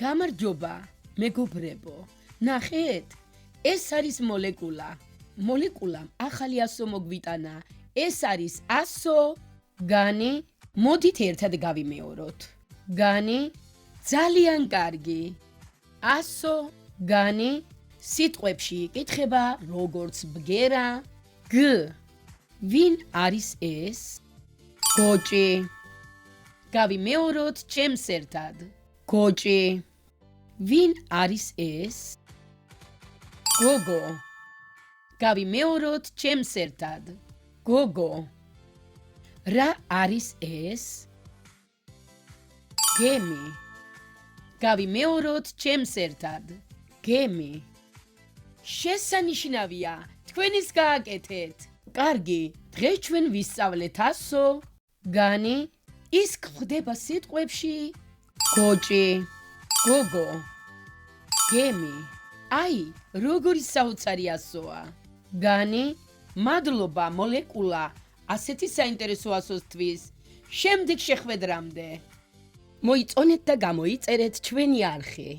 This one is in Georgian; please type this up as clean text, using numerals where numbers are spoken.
გამარჯობა, მეგობრებო. ნახეთ, ეს არის მოლეკულა. მოლეკულამ ახალი ასო მოგვიტანა. ეს არის ასო, განი. მოდით ერთად გავიმეოროთ. განი, ძალიან კარგი. ასო, განი, სიტყვებში იკითხება როგორც ბგერა. გ. ვინ არის ეს? გოჭი. გავიმეოროთ ჩემს ერთად. გოჭი. ვინ არის ეს? გოგო. გავიმეოროთ ჩემს ერთად. გოგო. რა არის ეს? გემი. გავიმეოროთ ჩემს ერთად. გემი. შესანიშნავია, თქვენიც გააკეთეთ. კარგი, დღეს ჩვენ ვისწავლეთ ასო, განი, ის გვხვდება სიტყვებში გოჭი, გოგო, გემი. აი, როგორი საოცარი ასოა. განი, მადლობა მოლეკულა, ასეთი საინტერესო ასოსთვის. შემდეგ შეხვედრამდე. მოიწონეთ და გამოიწერეთ ჩვენი არხი.